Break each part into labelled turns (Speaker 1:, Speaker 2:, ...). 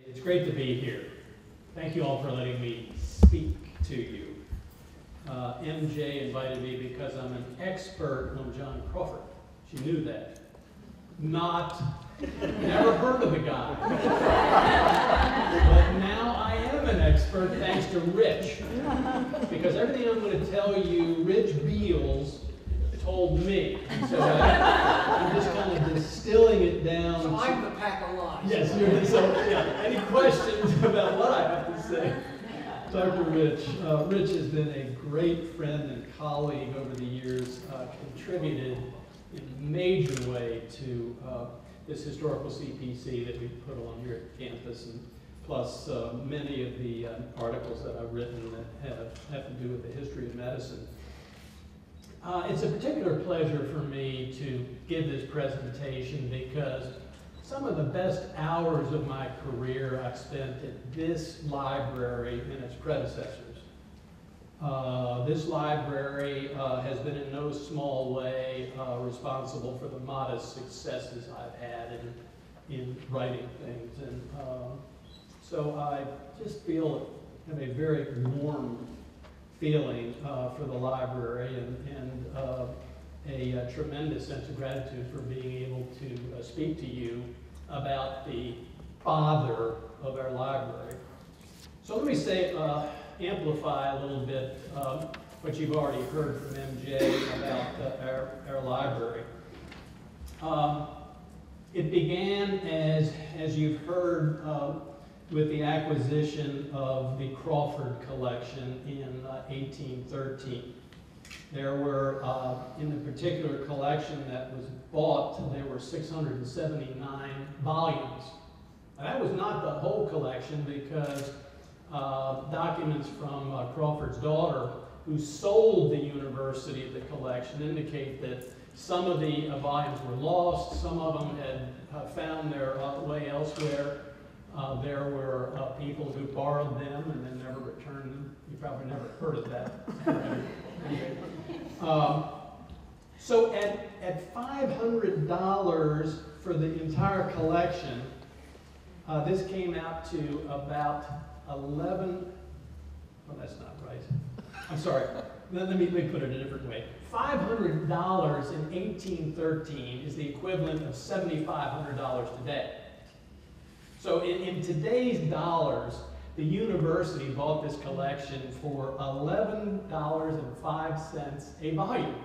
Speaker 1: It's great to be here. Thank you all for letting me speak to you. MJ invited me because I'm an expert on John Crawford. She knew that. Never heard of the guy. But now I am an expert thanks to Rich. Because everything I'm going to tell you, Rich Beals told me. So I'm just kind of distilling it down.
Speaker 2: So I'm the pack of lies.
Speaker 1: Yes, you're so yeah. Any questions about what I have to say? Dr. Rich. Rich has been a great friend and colleague over the years, contributed in a major way to this historical CPC that we put on here at campus, and plus many of the articles that I've written that have to do with the history of medicine. It's a particular pleasure for me to give this presentation because some of the best hours of my career I've spent at this library and its predecessors. This library has been in no small way responsible for the modest successes I've had in writing things. And so I just have a very warm feeling for the library and a tremendous sense of gratitude for being able to speak to you about the father of our library. So let me say, amplify a little bit what you've already heard from MJ about our library. It began, as you've heard, with the acquisition of the Crawford collection in 1813. There were, in the particular collection that was bought, there were 679 volumes. And that was not the whole collection because documents from Crawford's daughter, who sold the university the collection, indicate that some of the volumes were lost, some of them had found their way elsewhere. There were people who borrowed them and then never returned them. You probably never heard of that. So at $500 for the entire collection, this came out to about 11. Oh, that's not right. I'm sorry. Let me put it a different way. $500 in 1813 is the equivalent of $7,500 today. So in today's dollars, the university bought this collection for $11.05 a volume.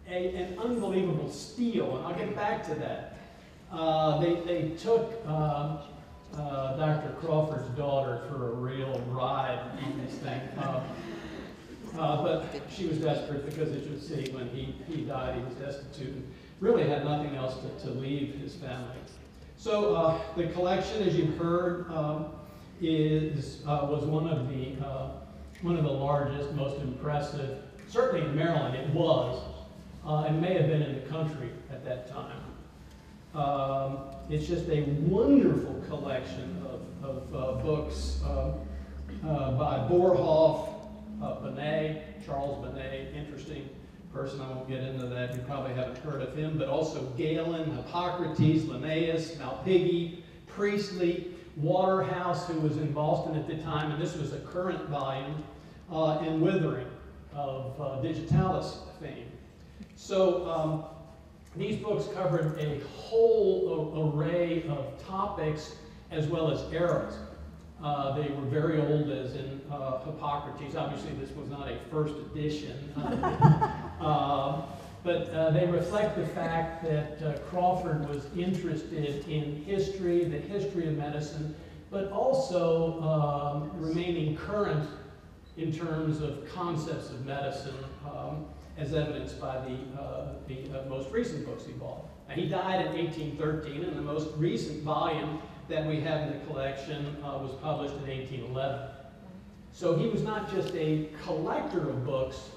Speaker 1: An unbelievable steal, and I'll get back to that. They took Dr. Crawford's daughter for a real ride on this thing. But she was desperate because, as you'll see, when he died, he was destitute and really had nothing else to leave his family. So the collection, as you've heard, was one of the largest, most impressive. Certainly in Maryland, it was. It may have been in the country at that time. It's just a wonderful collection of books by Boerhaave, Benet, Charles Benet, interesting person. I won't get into that. You probably haven't heard of him, but also Galen, Hippocrates, Linnaeus, Malpighi, Priestley, Waterhouse, who was in Boston at the time, and this was a current volume, and Withering of Digitalis fame. So these books covered a whole array of topics as well as eras. They were very old, as in Hippocrates. Obviously, this was not a first edition. But they reflect the fact that Crawford was interested in history, the history of medicine, but also remaining current in terms of concepts of medicine, as evidenced by the most recent books he bought. Now, he died in 1813, and the most recent volume that we have in the collection was published in 1811. So he was not just a collector of books,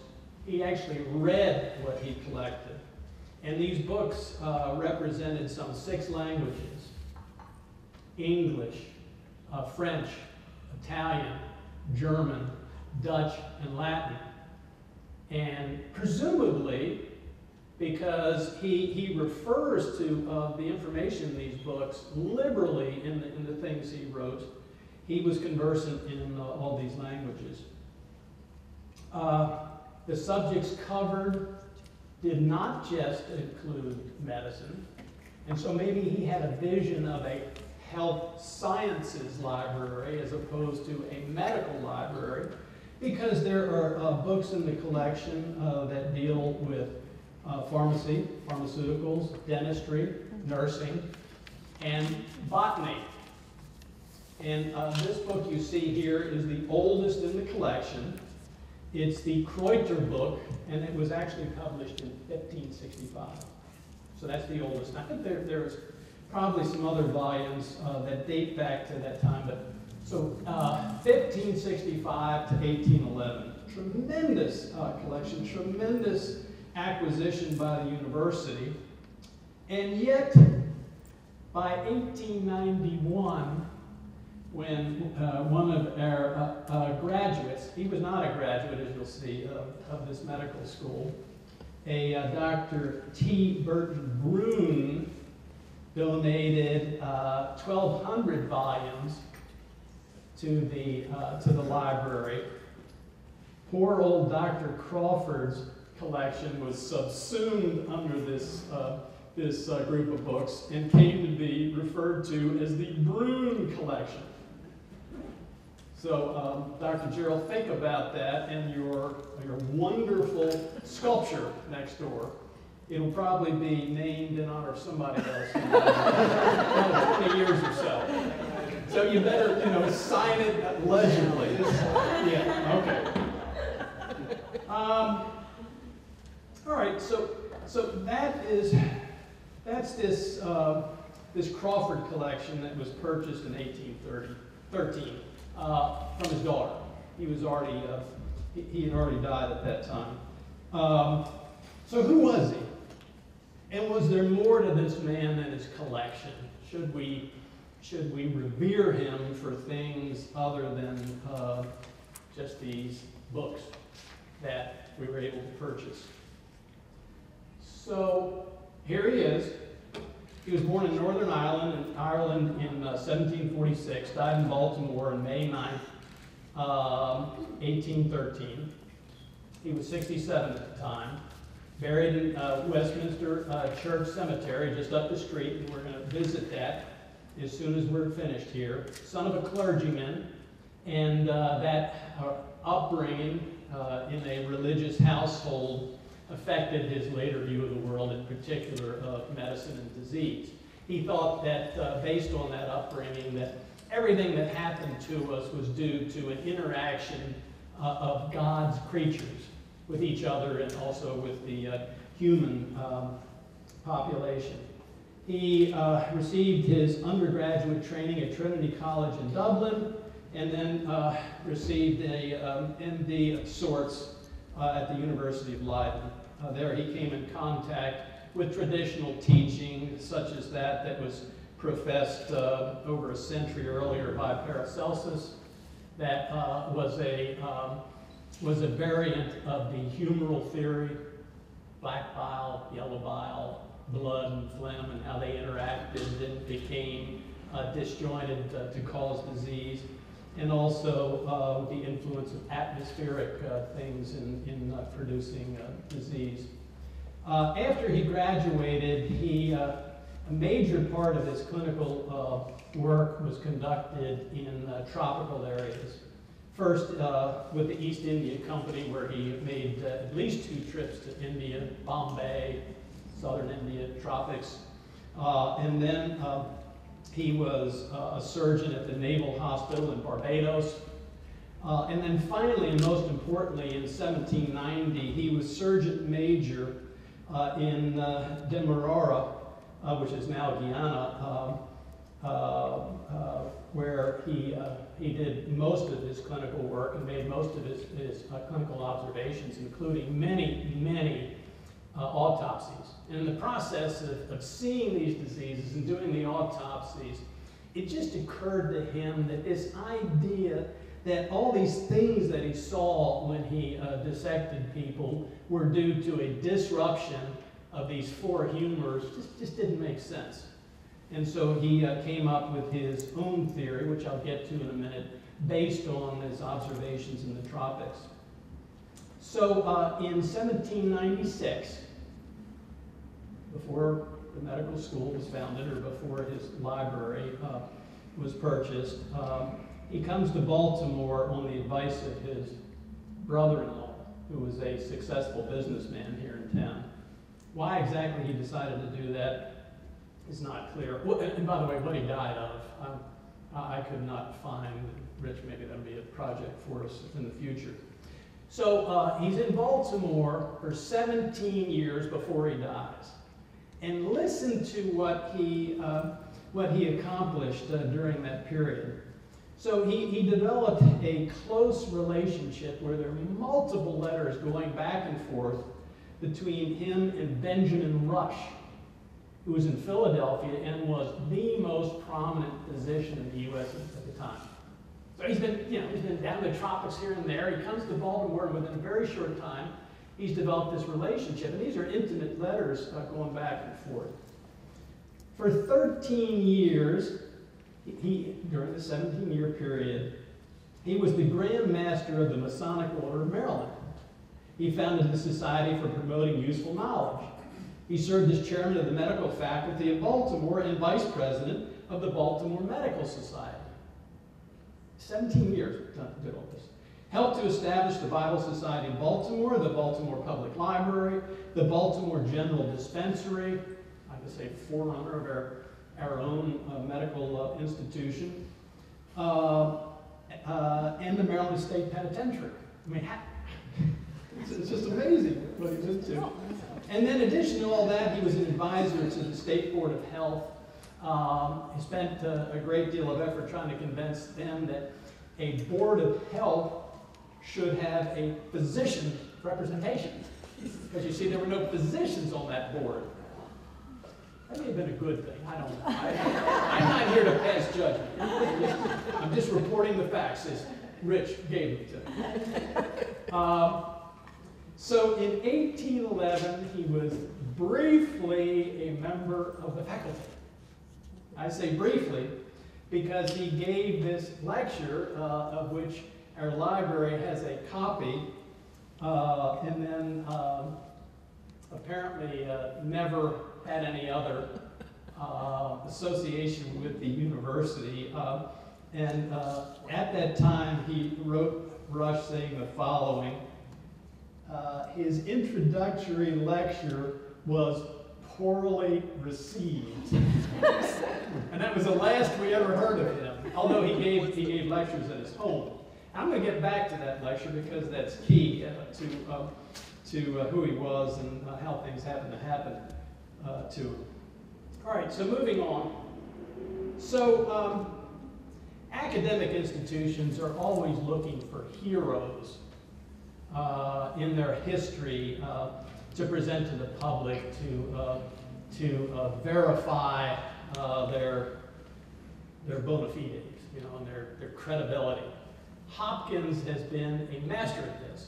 Speaker 1: he actually read what he collected. And these books represented some 6 languages: English, French, Italian, German, Dutch, and Latin. And presumably, because he refers to the information in these books liberally in the things he wrote. He was conversant in all these languages. The subjects covered did not just include medicine, and so maybe he had a vision of a health sciences library as opposed to a medical library, because there are books in the collection that deal with pharmacy, pharmaceuticals, dentistry, nursing, and botany. And this book you see here is the oldest in the collection. It's the Crawford book, and it was actually published in 1565. So that's the oldest. I think there's probably some other volumes that date back to that time, but so 1565 to 1811. Tremendous collection, tremendous acquisition by the university. And yet, by 1891, when one of our graduates, he was not a graduate, as you'll see, of this medical school, a Dr. T. Burton Brune donated 1,200 volumes to the library. Poor old Dr. Crawford's collection was subsumed under this group of books and came to be referred to as the Brune collection. So, Dr. Gerald, think about that and your wonderful sculpture next door. It'll probably be named in honor of somebody else in about 20 years or so. So you better, sign it legibly. Yeah, okay. All right, so that's this Crawford collection that was purchased in 1813 from his daughter. He had already died at that time. So who was he? And was there more to this man than his collection? Should we revere him for things other than just these books that we were able to purchase? So here he is. He was born in Northern Ireland in 1746, died in Baltimore on May 9th, 1813. He was 67 at the time. Buried in Westminster Church Cemetery, just up the street, and we're going to visit that as soon as we're finished here. Son of a clergyman, and that upbringing in a religious household affected his later view of the world, in particular of medicine and disease. He thought that based on that upbringing, that everything that happened to us was due to an interaction of God's creatures with each other and also with the human population. He received his undergraduate training at Trinity College in Dublin, and then received a MD of sorts at the University of Leiden. There he came in contact with traditional teaching, such as that was professed over a century earlier by Paracelsus, that was a variant of the humoral theory, black bile, yellow bile, blood and phlegm, and how they interacted and became disjointed to cause disease, and also the influence of atmospheric things in producing disease. After he graduated, a major part of his clinical work was conducted in tropical areas. First with the East India Company, where he made at least 2 trips to India, Bombay, southern India, tropics. And then he was a surgeon at the Naval Hospital in Barbados. And then finally, and most importantly, in 1790, he was Surgeon Major in Demerara, which is now Guyana, where he did most of his clinical work and made most of his clinical observations, including many autopsies. And in the process of seeing these diseases and doing the autopsies, it just occurred to him that this idea that all these things that he saw when he dissected people were due to a disruption of these four humors just didn't make sense. And so he came up with his own theory, which I'll get to in a minute, based on his observations in the tropics. So in 1796, before the medical school was founded, or before his library was purchased, he comes to Baltimore on the advice of his brother-in-law, who was a successful businessman here in town. Why exactly he decided to do that is not clear. Well, and by the way, what he died of, I could not find. Rich, maybe that'll be a project for us in the future. So he's in Baltimore for 17 years before he dies. And listen to what he accomplished during that period. So he developed a close relationship where there are multiple letters going back and forth between him and Benjamin Rush, who was in Philadelphia and was the most prominent physician in the U.S. at the time. So he's been down in the tropics here and there. He comes to Baltimore, and within a very short time, he's developed this relationship. And these are intimate letters going back and forth. For 13 years, during the 17-year period, he was the Grand Master of the Masonic Order of Maryland. He founded the Society for Promoting Useful Knowledge. He served as chairman of the medical faculty at Baltimore and vice president of the Baltimore Medical Society. 17 years did all this. Helped to establish the Bible Society in Baltimore, the Baltimore Public Library, the Baltimore General Dispensary, I would say forerunner of our own medical institution, and the Maryland State Penitentiary. I mean, it's just amazing what he did to. And then in addition to all that, he was an advisor to the State Board of Health. He spent a great deal of effort trying to convince them that a Board of Health should have a physician representation. Because you see, there were no physicians on that board. That may have been a good thing. I don't know. I'm not here to pass judgment. I'm just reporting the facts as Rich gave it to me. So in 1811, he was briefly a member of the faculty. I say briefly because he gave this lecture, of which our library has a copy, and then apparently never had any other association with the university. And at that time, he wrote Rush saying the following. His introductory lecture was poorly received. And that was the last we ever heard of him, although he gave lectures at his home. I'm going to get back to that lecture because that's key to who he was and how things happened to happen to him. All right, so moving on. So academic institutions are always looking for heroes in their history to present to the public to verify their bona fides, and their credibility. Hopkins has been a master at this,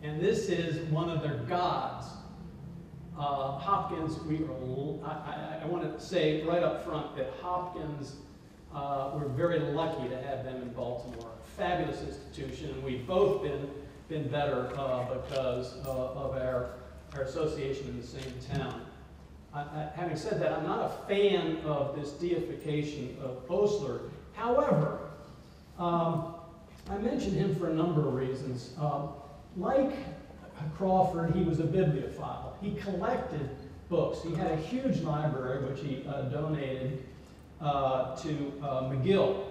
Speaker 1: and this is one of their gods. Hopkins, I want to say right up front that Hopkins, we're very lucky to have them in Baltimore. Fabulous institution, and we've both been better because of our association in the same town. Having said that, I'm not a fan of this deification of Osler. However, I mentioned him for a number of reasons. Like Crawford, he was a bibliophile. He collected books. He had a huge library, which he donated to McGill.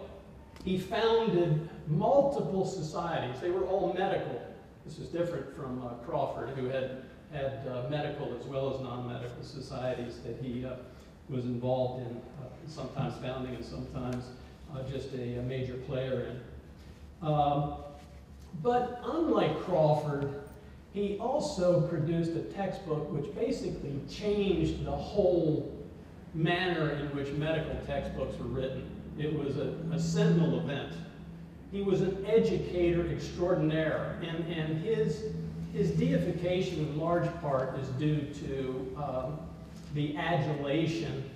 Speaker 1: He founded multiple societies. They were all medical. This is different from Crawford, who had medical as well as non-medical societies that he was involved in, sometimes founding and sometimes just a major player in. But unlike Crawford, he also produced a textbook which basically changed the whole manner in which medical textbooks were written. It was a seminal event. He was an educator extraordinaire, and his deification in large part is due to the adulation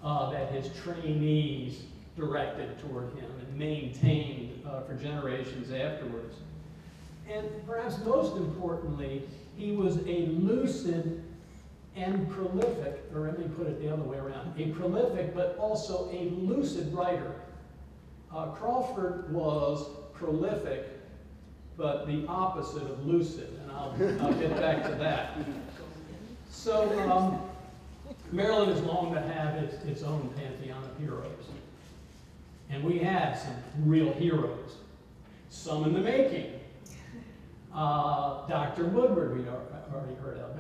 Speaker 1: that his trainees directed toward him and maintained for generations afterwards. And perhaps most importantly, he was a lucid and prolific, or let me put it the other way around, a prolific but also a lucid writer. Crawford was prolific, but the opposite of lucid, and I'll get back to that. So Maryland is long to have its own pantheon of heroes. And we have some real heroes, some in the making. Dr. Woodward, we already heard of.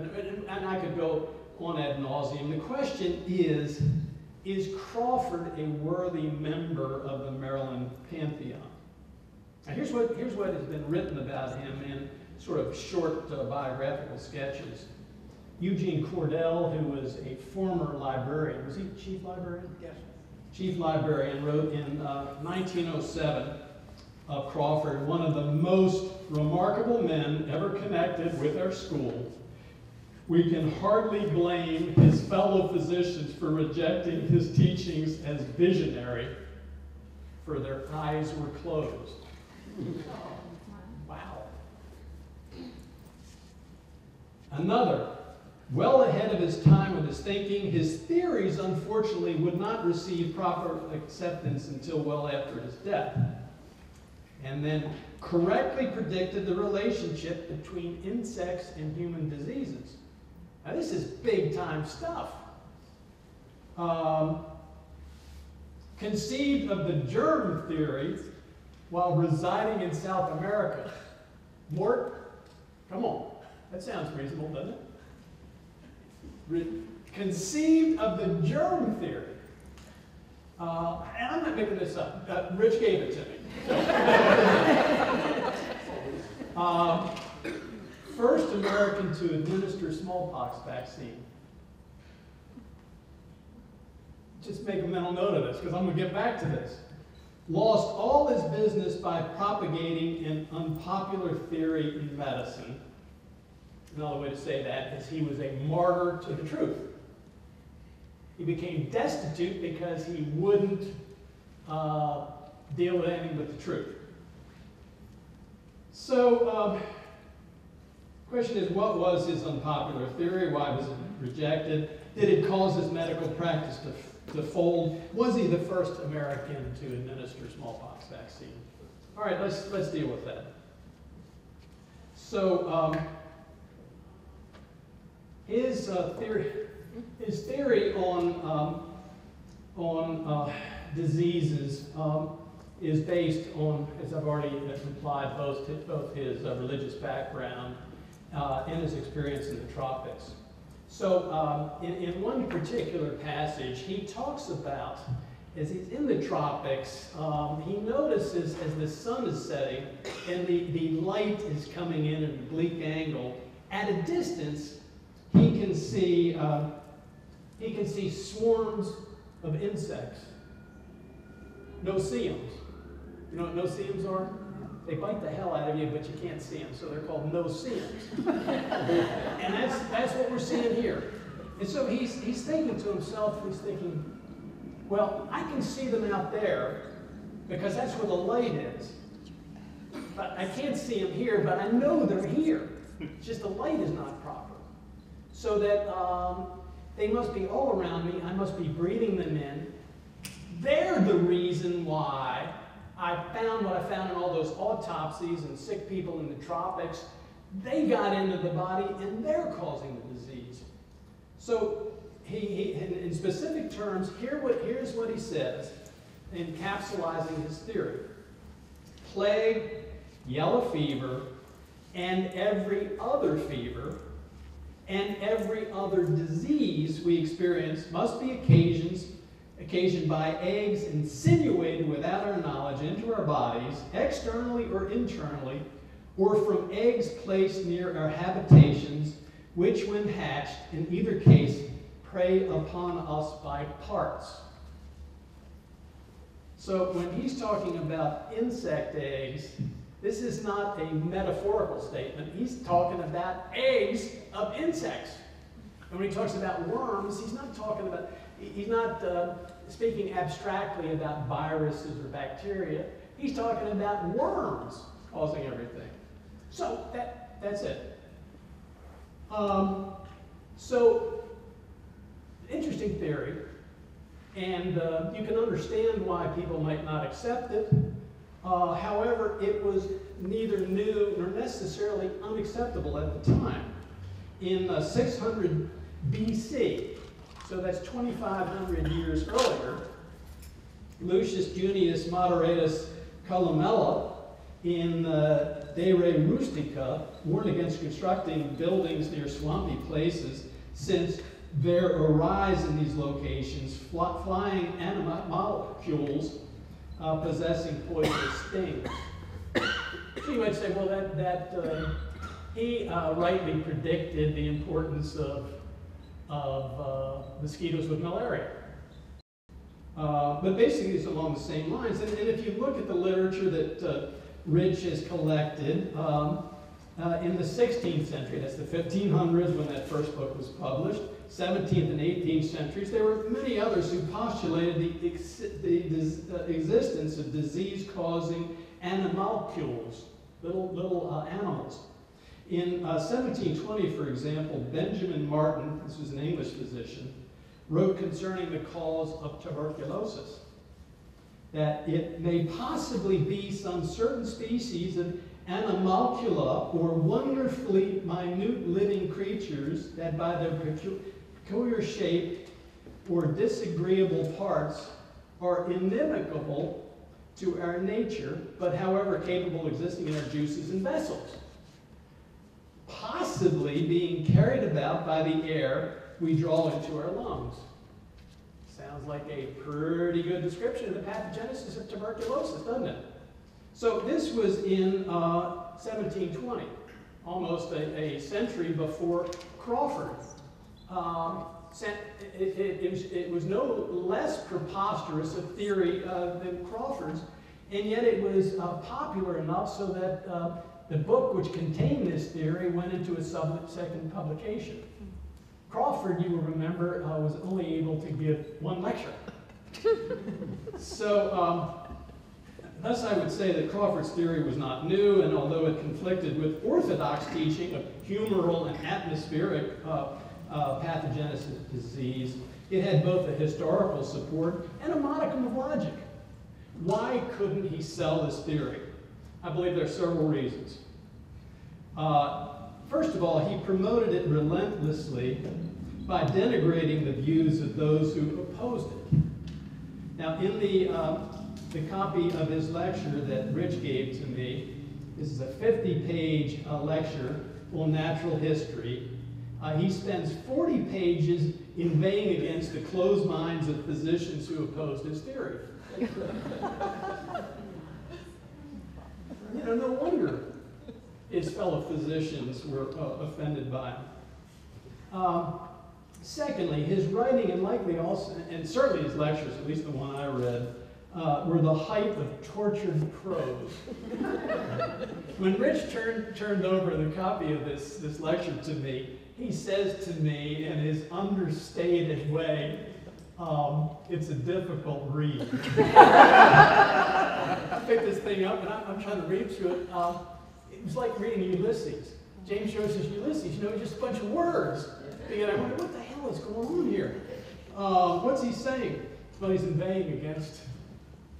Speaker 1: And I could go on ad nauseum. The question is Crawford a worthy member of the Maryland pantheon? Now here's what has been written about him in sort of short biographical sketches. Eugene Cordell, who was a former librarian, was he chief librarian? Yes. Chief librarian, wrote in 1907 of Crawford, one of the most remarkable men ever connected with our school. We can hardly blame his fellow physicians for rejecting his teachings as visionary, for their eyes were closed. Wow. Another, well ahead of his time with his thinking, his theories unfortunately would not receive proper acceptance until well after his death, and then correctly predicted the relationship between insects and human diseases. Now this is big time stuff. Conceived of the germ theory while residing in South America. Mort, come on, that sounds reasonable, doesn't it? Conceived of the germ theory. And I'm not making this up. Rich gave it to me. So. First American to administer smallpox vaccine. Just make a mental note of this, because I'm going to get back to this. Lost all his business by propagating an unpopular theory in medicine. Another way to say that is he was a martyr to the truth. He became destitute because he wouldn't deal with anything but the truth. So, question is, what was his unpopular theory? Why was it rejected? Did it cause his medical practice to fold? Was he the first American to administer smallpox vaccine? All right, let's deal with that. So, his theory on diseases is based on, as I've already implied, both his religious background and his experience in the tropics. So in one particular passage, he talks about, as he's in the tropics, he notices as the sun is setting and the light is coming in at a oblique angle, at a distance, he can see swarms of insects. No-see-ums. You know what no-see-ums are? They bite the hell out of you, but you can't see them, so they're called no-see-ums. And that's what we're seeing here. And so he's thinking to himself, he's thinking, well, I can see them out there because that's where the light is. But I can't see them here, but I know they're here. It's just the light is not proper. So that they must be all around me. I must be breathing them in. They're the reason why I found what I found in all those autopsies and sick people in the tropics. They got into the body and they're causing the disease. So he in specific terms, here's what he says, encapsulating his theory. Plague, yellow fever, and every other fever, and every other disease we experience must be occasioned by eggs insinuated without our knowledge into our bodies, externally or internally, or from eggs placed near our habitations, which when hatched, in either case, prey upon us by parts. So when he's talking about insect eggs This is not a metaphorical statement. He's talking about eggs of insects. And when he talks about worms, he's not speaking abstractly about viruses or bacteria. He's talking about worms causing everything. So that's it. So, interesting theory, and you can understand why people might not accept it. However, it was neither new nor necessarily unacceptable at the time. In 600 BC, so that's 2,500 years earlier, Lucius Junius Moderatus Columella in De Re Rustica warned against constructing buildings near swampy places, since there arise in these locations flying animalcules possessing poisonous stings. So you might say, well, he rightly predicted the importance of mosquitoes with malaria. But basically it's along the same lines. And if you look at the literature that Rich has collected, in the 16th century, that's the 1500s when that first book was published, 17th and 18th centuries, there were many others who postulated the existence of disease-causing animalcules, little animals. In 1720, for example, Benjamin Martin, this was an English physician, wrote concerning the cause of tuberculosis, that it may possibly be some certain species of animalcula, or wonderfully minute living creatures that by their peculiar shape or disagreeable parts are inimical to our nature, but however capable of existing in our juices and vessels, possibly being carried about by the air we draw into our lungs. Sounds like a pretty good description of the pathogenesis of tuberculosis, doesn't it? So this was in 1720, almost a century before Crawford. It was no less preposterous a theory than Crawford's, and yet it was popular enough so that the book which contained this theory went into a second publication. Crawford, you will remember, was only able to give one lecture. So, thus I would say that Crawford's theory was not new, and although it conflicted with orthodox teaching of humoral and atmospheric pathogenesis of disease, it had both a historical support and a modicum of logic. Why couldn't he sell this theory? I believe there are several reasons. First of all, he promoted it relentlessly by denigrating the views of those who opposed it. Now, in the copy of his lecture that Rich gave to me, this is a 50-page lecture on natural history. He spends 40 pages inveighing against the closed minds of physicians who opposed his theory. You know, no wonder his fellow physicians were offended by him. Secondly, his writing, and likely also, and certainly his lectures, at least the one I read, were the height of tortured prose. When Rich turned over the copy of this lecture to me, he says to me in his understated way, it's a difficult read. I picked this thing up and I'm trying to read through it. It was like reading Ulysses. James Joyce's Ulysses, you know, just a bunch of words. And I wonder, what the hell is going on here? What's he saying? Well, he's inveighing against,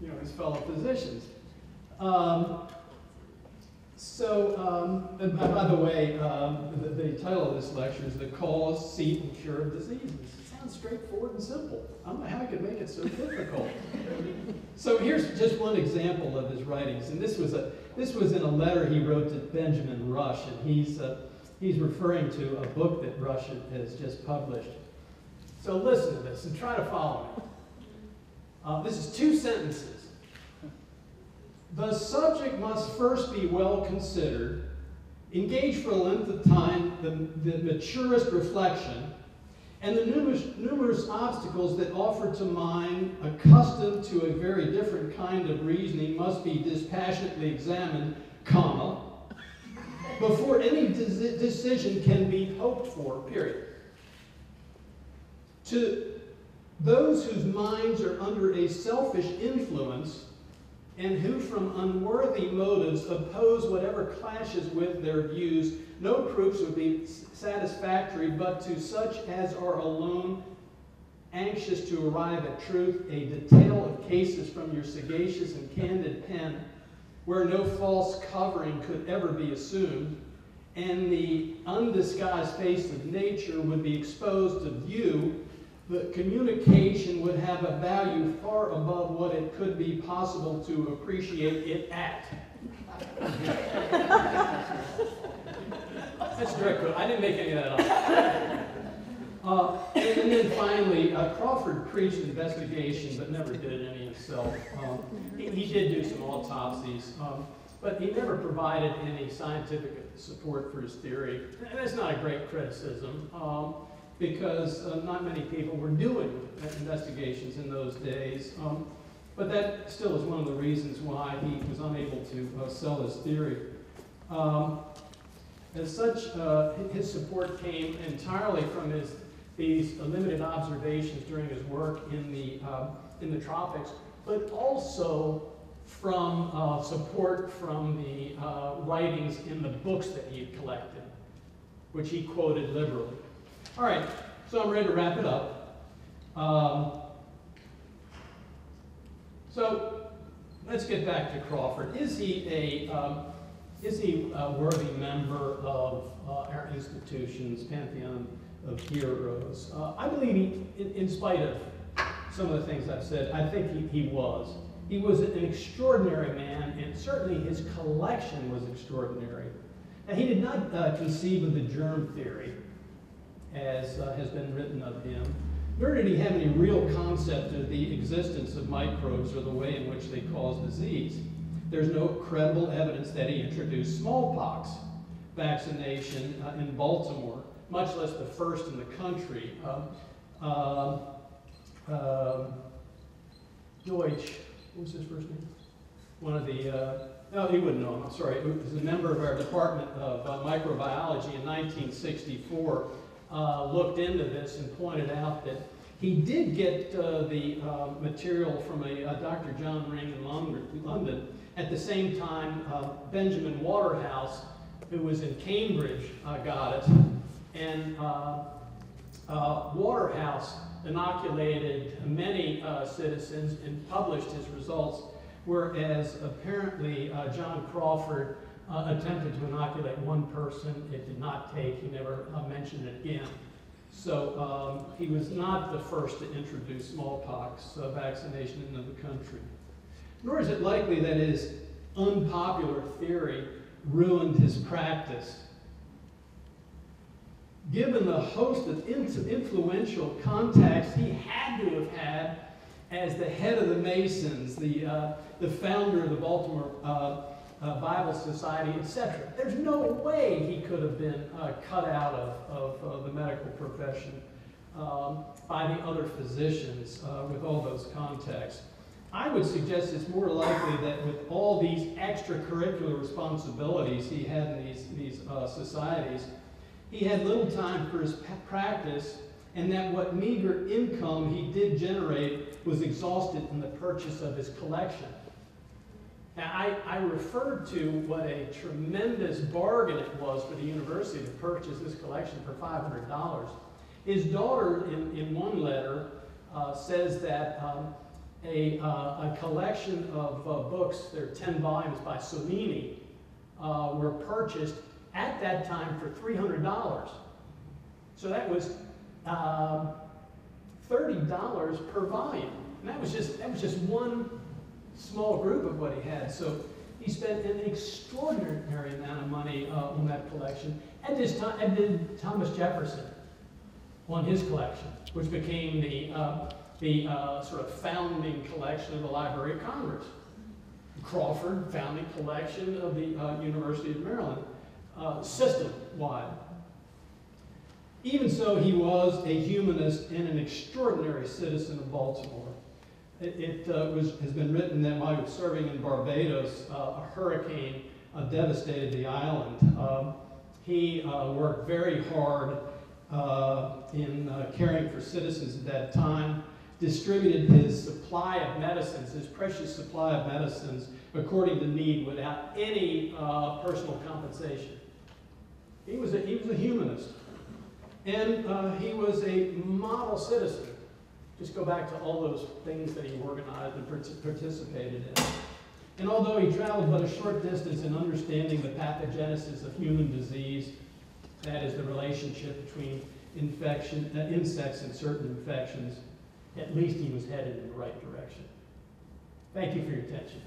Speaker 1: you know, his fellow physicians. And by the way, the title of this lecture is The Cause, Seat, and Cure of Diseases. It sounds straightforward and simple. I don't know how I could make it so difficult. So here's just one example of his writings, and this was in a letter he wrote to Benjamin Rush, and he's referring to a book that Rush has just published. So listen to this and try to follow me. This is 2 sentences. The subject must first be well considered, engage for a length of time the maturest reflection, and the numerous obstacles that offer to mind accustomed to a very different kind of reasoning must be dispassionately examined comma, before any decision can be hoped for, period. To those whose minds are under a selfish influence and who from unworthy motives oppose whatever clashes with their views, no proofs would be satisfactory, but to such as are alone anxious to arrive at truth, a detail of cases from your sagacious and candid pen, where no false covering could ever be assumed, and the undisguised face of nature would be exposed to view, the communication would have a value far above what it could be possible to appreciate it at. That's direct quote. I didn't make any of that up. And then finally, Crawford preached investigation, but never did any himself. He did do some autopsies, but he never provided any scientific support for his theory. And that's not a great criticism, because not many people were doing investigations in those days. But that still is one of the reasons why he was unable to sell his theory. As such, his support came entirely from these limited observations during his work in the tropics, but also from support from the writings in the books that he had collected, which he quoted liberally. All right, so I'm ready to wrap it up. So let's get back to Crawford. Is he a worthy member of our institution's pantheon of heroes? I believe in spite of some of the things I've said, I think he was. He was an extraordinary man, and certainly his collection was extraordinary. Now, he did not conceive of the germ theory, as has been written of him, nor did he have any real concept of the existence of microbes or the way in which they cause disease. There's no credible evidence that he introduced smallpox vaccination in Baltimore, much less the first in the country. Deutsch, what was his first name? One of the, no, he wouldn't know him, I'm sorry. He was a member of our Department of Microbiology in 1964, looked into this and pointed out that he did get the material from a Dr. John Ring in London. At the same time, Benjamin Waterhouse, who was in Cambridge, got it. And Waterhouse inoculated many citizens and published his results, whereas apparently John Crawford attempted to inoculate one person. It did not take. He never mentioned it again. So he was not the first to introduce smallpox vaccination into the country. Nor is it likely that his unpopular theory ruined his practice. Given the host of influential contacts he had to have had as the head of the Masons, the founder of the Baltimore Bible Society, etc., there's no way he could have been cut out of the medical profession by the other physicians with all those contacts. I would suggest it's more likely that with all these extracurricular responsibilities he had in these societies, he had little time for his practice, and that what meager income he did generate was exhausted in the purchase of his collection. Now, I referred to what a tremendous bargain it was for the university to purchase this collection for $500. His daughter, in one letter, says that a collection of books, there are 10 volumes by Cellini, were purchased at that time for $300. So that was $30 per volume. And that was just one small group of what he had. So he spent an extraordinary amount of money on that collection. And did Thomas Jefferson on his collection, which became the sort of founding collection of the Library of Congress. Crawford, founding collection of the University of Maryland, system-wide. Even so, he was a humanist and an extraordinary citizen of Baltimore. It has been written that while he was serving in Barbados, a hurricane devastated the island. He worked very hard in caring for citizens at that time, distributed his supply of medicines, his precious supply of medicines, according to need without any personal compensation. He was a humanist. And he was a model citizen. Just go back to all those things that he organized and participated in. And although he traveled but a short distance in understanding the pathogenesis of human disease, that is the relationship between insects and certain infections, at least he was headed in the right direction. Thank you for your attention.